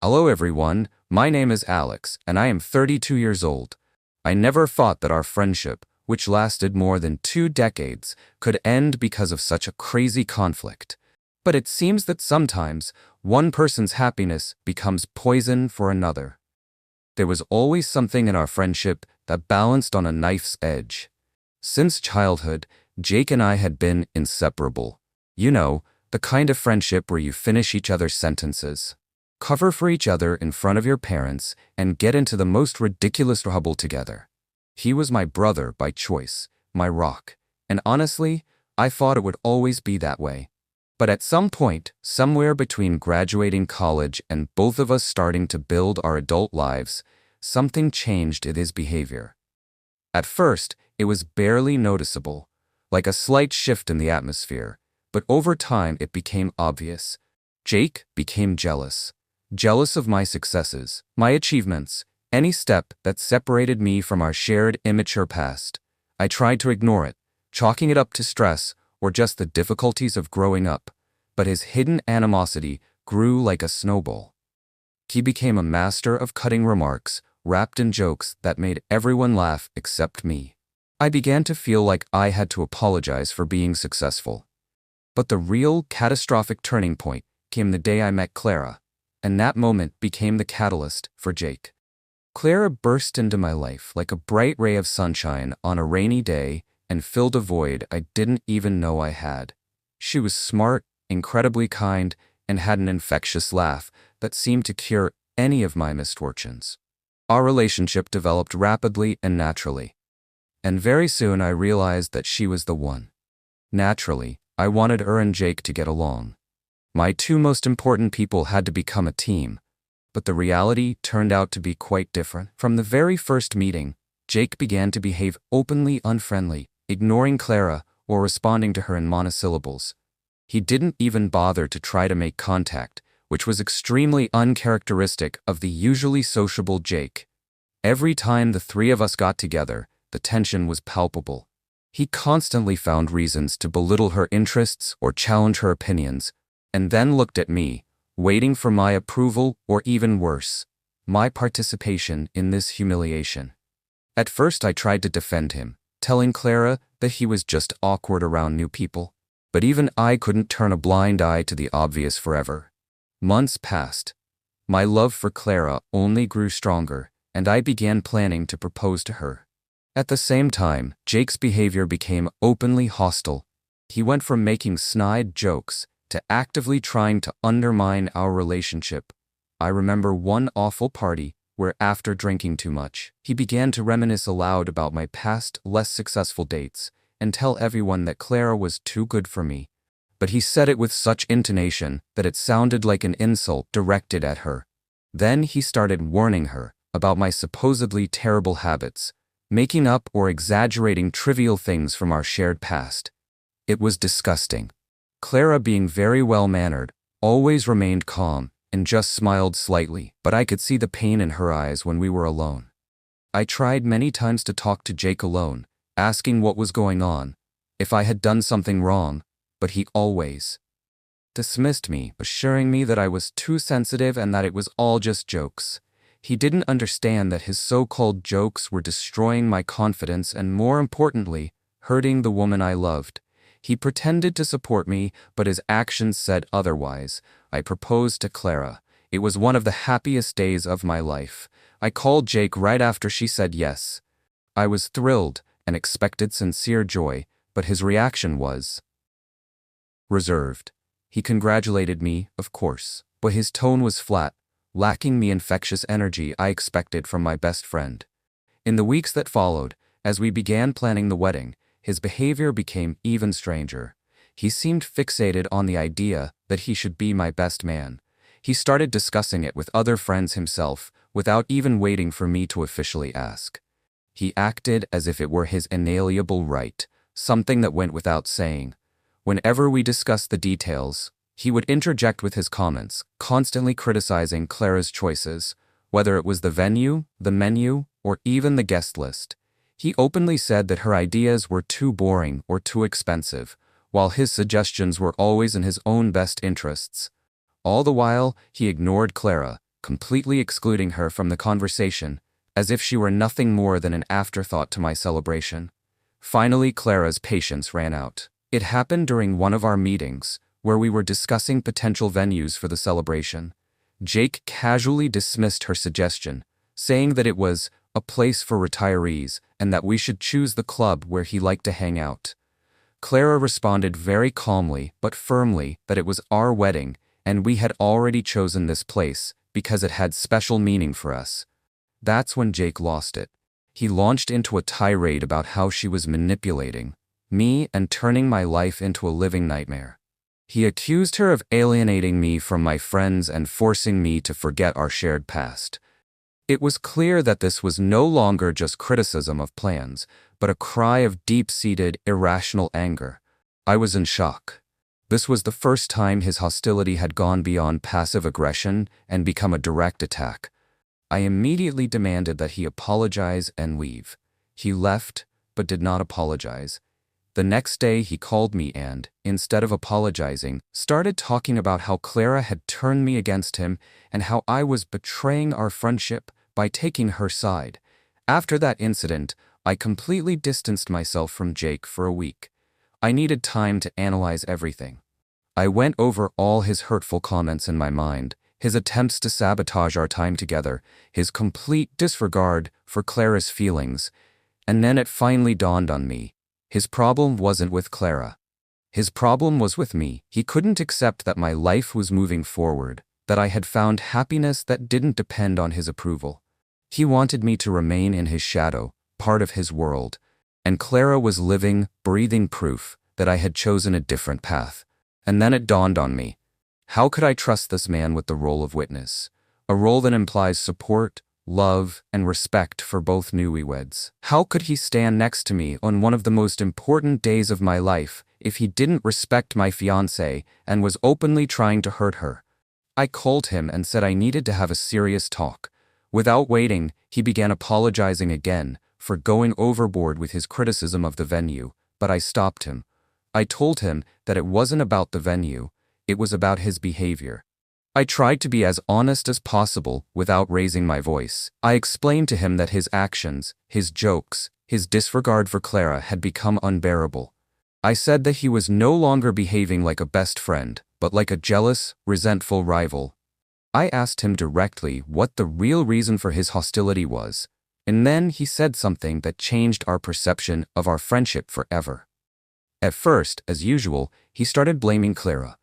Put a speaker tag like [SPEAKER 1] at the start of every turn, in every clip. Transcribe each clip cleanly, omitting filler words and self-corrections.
[SPEAKER 1] Hello everyone, my name is Alex, and I am 32 years old. I never thought that our friendship, which lasted more than 2 decades, could end because of such a crazy conflict. But it seems that sometimes, one person's happiness becomes poison for another. There was always something in our friendship that balanced on a knife's edge. Since childhood, Jake and I had been inseparable. You know, the kind of friendship where you finish each other's sentences, cover for each other in front of your parents, and get into the most ridiculous trouble together. He was my brother by choice, my rock, and honestly, I thought it would always be that way. But at some point, somewhere between graduating college and both of us starting to build our adult lives, something changed in his behavior. At first, it was barely noticeable, like a slight shift in the atmosphere, but over time it became obvious. Jake became jealous. Jealous of my successes, my achievements, any step that separated me from our shared immature past. I tried to ignore it, chalking it up to stress or just the difficulties of growing up, but his hidden animosity grew like a snowball. He became a master of cutting remarks, wrapped in jokes that made everyone laugh except me. I began to feel like I had to apologize for being successful. But the real catastrophic turning point came the day I met Clara, and that moment became the catalyst for Jake. Clara burst into my life like a bright ray of sunshine on a rainy day and filled a void I didn't even know I had. She was smart, incredibly kind, and had an infectious laugh that seemed to cure any of my misfortunes. Our relationship developed rapidly and naturally. And very soon I realized that she was the one. Naturally, I wanted her and Jake to get along. My two most important people had to become a team, but the reality turned out to be quite different. From the very first meeting, Jake began to behave openly unfriendly, ignoring Clara or responding to her in monosyllables. He didn't even bother to try to make contact, which was extremely uncharacteristic of the usually sociable Jake. Every time the three of us got together, the tension was palpable. He constantly found reasons to belittle her interests or challenge her opinions, and then looked at me, waiting for my approval or even worse, my participation in this humiliation. At first I tried to defend him, telling Clara that he was just awkward around new people, but even I couldn't turn a blind eye to the obvious forever. Months passed. My love for Clara only grew stronger, and I began planning to propose to her. At the same time, Jake's behavior became openly hostile. He went from making snide jokes to actively trying to undermine our relationship. I remember one awful party where, after drinking too much, he began to reminisce aloud about my past, less successful dates and tell everyone that Clara was too good for me. But he said it with such intonation that it sounded like an insult directed at her. Then he started warning her about my supposedly terrible habits, making up or exaggerating trivial things from our shared past. It was disgusting. Clara, being very well-mannered, always remained calm and just smiled slightly, but I could see the pain in her eyes when we were alone. I tried many times to talk to Jake alone, asking what was going on, if I had done something wrong, but he always dismissed me, assuring me that I was too sensitive and that it was all just jokes. He didn't understand that his so-called jokes were destroying my confidence and, more importantly, hurting the woman I loved. He pretended to support me, but his actions said otherwise. I proposed to Clara. It was one of the happiest days of my life. I called Jake right after she said yes. I was thrilled and expected sincere joy, but his reaction was reserved. He congratulated me, of course, but his tone was flat, lacking the infectious energy I expected from my best friend. In the weeks that followed, as we began planning the wedding, his behavior became even stranger. He seemed fixated on the idea that he should be my best man. He started discussing it with other friends himself, without even waiting for me to officially ask. He acted as if it were his inalienable right, something that went without saying. Whenever we discussed the details, he would interject with his comments, constantly criticizing Clara's choices, whether it was the venue, the menu, or even the guest list. He openly said that her ideas were too boring or too expensive, while his suggestions were always in his own best interests. All the while, he ignored Clara, completely excluding her from the conversation, as if she were nothing more than an afterthought to my celebration. Finally, Clara's patience ran out. It happened during one of our meetings, where we were discussing potential venues for the celebration. Jake casually dismissed her suggestion, saying that it was a place for retirees and that we should choose the club where he liked to hang out. Clara responded very calmly but firmly that it was our wedding and we had already chosen this place because it had special meaning for us. That's when Jake lost it. He launched into a tirade about how she was manipulating me and turning my life into a living nightmare. He accused her of alienating me from my friends and forcing me to forget our shared past. It was clear that this was no longer just criticism of plans, but a cry of deep-seated, irrational anger. I was in shock. This was the first time his hostility had gone beyond passive aggression and become a direct attack. I immediately demanded that he apologize and leave. He left, but did not apologize. The next day he called me and, instead of apologizing, started talking about how Clara had turned me against him and how I was betraying our friendship by taking her side. After that incident, I completely distanced myself from Jake for a week. I needed time to analyze everything. I went over all his hurtful comments in my mind, his attempts to sabotage our time together, his complete disregard for Clara's feelings, and then it finally dawned on me. His problem wasn't with Clara. His problem was with me. He couldn't accept that my life was moving forward, that I had found happiness that didn't depend on his approval. He wanted me to remain in his shadow, part of his world, and Clara was living, breathing proof that I had chosen a different path. And then it dawned on me. How could I trust this man with the role of witness? A role that implies support, love, and respect for both newlyweds. How could he stand next to me on one of the most important days of my life if he didn't respect my fiancée and was openly trying to hurt her? I called him and said I needed to have a serious talk. Without waiting, he began apologizing again for going overboard with his criticism of the venue, but I stopped him. I told him that it wasn't about the venue, it was about his behavior. I tried to be as honest as possible without raising my voice. I explained to him that his actions, his jokes, his disregard for Clara had become unbearable. I said that he was no longer behaving like a best friend, but like a jealous, resentful rival. I asked him directly what the real reason for his hostility was, and then he said something that changed our perception of our friendship forever. At first, as usual, he started blaming Clara.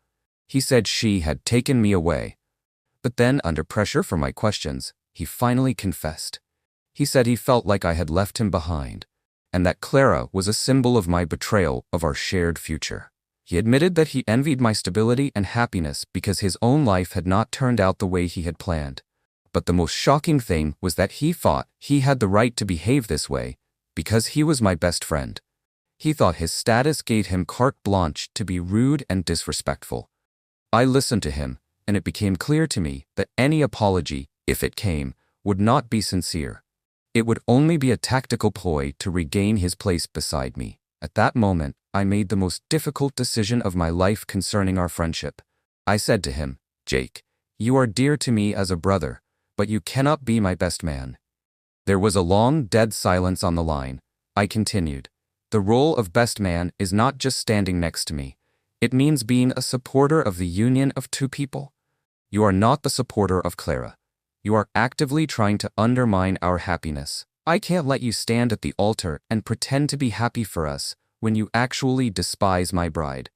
[SPEAKER 1] He said she had taken me away. But then, under pressure from my questions, he finally confessed. He said he felt like I had left him behind, and that Clara was a symbol of my betrayal of our shared future. He admitted that he envied my stability and happiness because his own life had not turned out the way he had planned. But the most shocking thing was that he thought he had the right to behave this way because he was my best friend. He thought his status gave him carte blanche to be rude and disrespectful. I listened to him, and it became clear to me that any apology, if it came, would not be sincere. It would only be a tactical ploy to regain his place beside me. At that moment, I made the most difficult decision of my life concerning our friendship. I said to him, "Jake, you are dear to me as a brother, but you cannot be my best man." There was a long, dead silence on the line. I continued. The role of best man is not just standing next to me. It means being a supporter of the union of two people. You are not the supporter of Clara. You are actively trying to undermine our happiness. I can't let you stand at the altar and pretend to be happy for us when you actually despise my bride.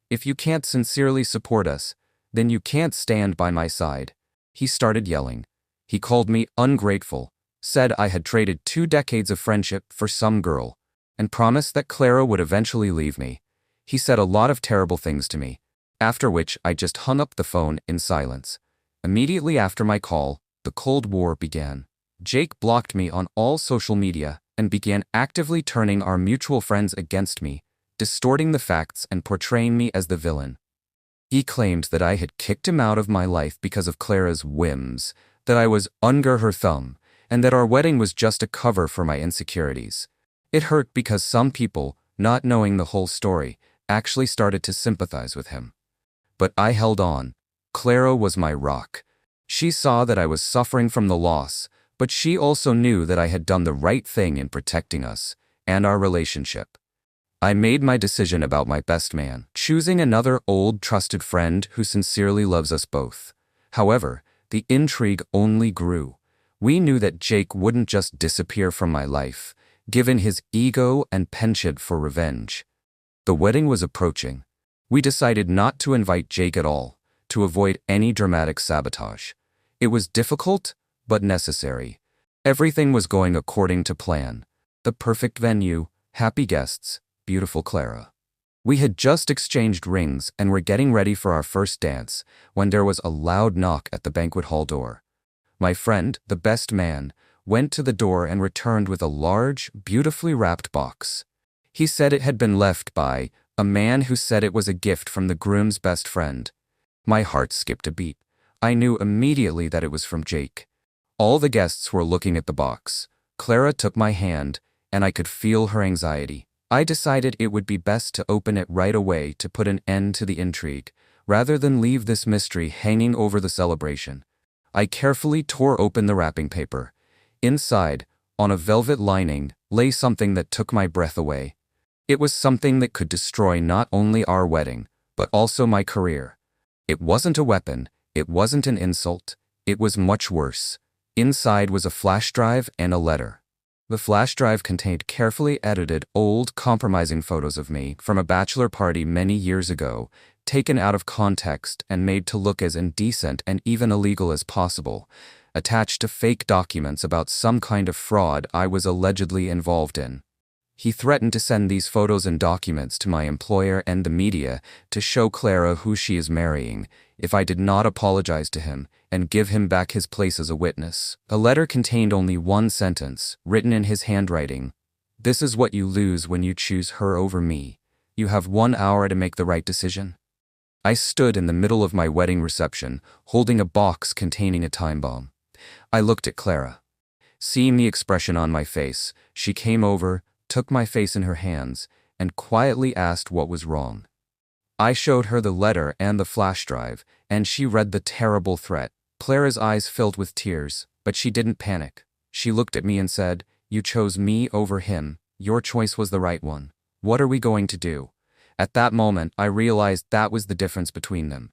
[SPEAKER 1] If you can't sincerely support us, then you can't stand by my side. He started yelling. He called me ungrateful, said I had traded 2 decades of friendship for some girl, and promised that Clara would eventually leave me. He said a lot of terrible things to me, after which I just hung up the phone in silence. Immediately after my call, the Cold War began. Jake blocked me on all social media and began actively turning our mutual friends against me, distorting the facts and portraying me as the villain. He claimed that I had kicked him out of my life because of Clara's whims, that I was under her thumb, and that our wedding was just a cover for my insecurities. It hurt because some people, not knowing the whole story, actually started to sympathize with him. But I held on. Clara was my rock. She saw that I was suffering from the loss, but she also knew that I had done the right thing in protecting us and our relationship. I made my decision about my best man, choosing another old trusted friend who sincerely loves us both. However, the intrigue only grew. We knew that Jake wouldn't just disappear from my life, given his ego and penchant for revenge. The wedding was approaching. We decided not to invite Jake at all, to avoid any dramatic sabotage. It was difficult, but necessary. Everything was going according to plan. The perfect venue, happy guests, beautiful Clara. We had just exchanged rings and were getting ready for our first dance when there was a loud knock at the banquet hall door. My friend, the best man, went to the door and returned with a large, beautifully wrapped box. He said it had been left by a man who said it was a gift from the groom's best friend. My heart skipped a beat. I knew immediately that it was from Jake. All the guests were looking at the box. Clara took my hand, and I could feel her anxiety. I decided it would be best to open it right away to put an end to the intrigue, rather than leave this mystery hanging over the celebration. I carefully tore open the wrapping paper. Inside, on a velvet lining, lay something that took my breath away. It was something that could destroy not only our wedding, but also my career. It wasn't a weapon, it wasn't an insult, it was much worse. Inside was a flash drive and a letter. The flash drive contained carefully edited, old, compromising photos of me from a bachelor party many years ago, taken out of context and made to look as indecent and even illegal as possible, attached to fake documents about some kind of fraud I was allegedly involved in. He threatened to send these photos and documents to my employer and the media to show Clara who she is marrying if I did not apologize to him and give him back his place as a witness. The letter contained only one sentence, written in his handwriting. "This is what you lose when you choose her over me. You have 1 hour to make the right decision." I stood in the middle of my wedding reception, holding a box containing a time bomb. I looked at Clara. Seeing the expression on my face, she came over, took my face in her hands, and quietly asked what was wrong. I showed her the letter and the flash drive, and she read the terrible threat. Clara's eyes filled with tears, but she didn't panic. She looked at me and said, "You chose me over him. Your choice was the right one. What are we going to do?" At that moment, I realized that was the difference between them.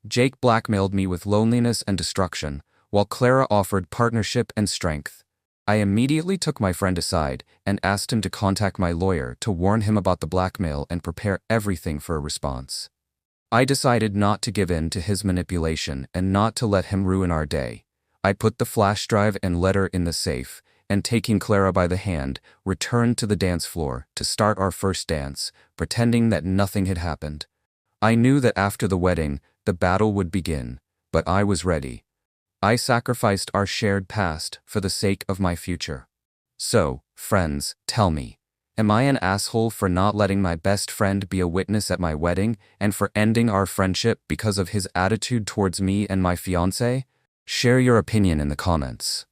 [SPEAKER 1] Jake blackmailed me with loneliness and destruction, while Clara offered partnership and strength. I immediately took my friend aside and asked him to contact my lawyer to warn him about the blackmail and prepare everything for a response. I decided not to give in to his manipulation and not to let him ruin our day. I put the flash drive and letter in the safe, and taking Clara by the hand, returned to the dance floor to start our first dance, pretending that nothing had happened. I knew that after the wedding, the battle would begin, but I was ready. I sacrificed our shared past for the sake of my future. So, friends, tell me, am I an asshole for not letting my best friend be a witness at my wedding and for ending our friendship because of his attitude towards me and my fiancé? Share your opinion in the comments.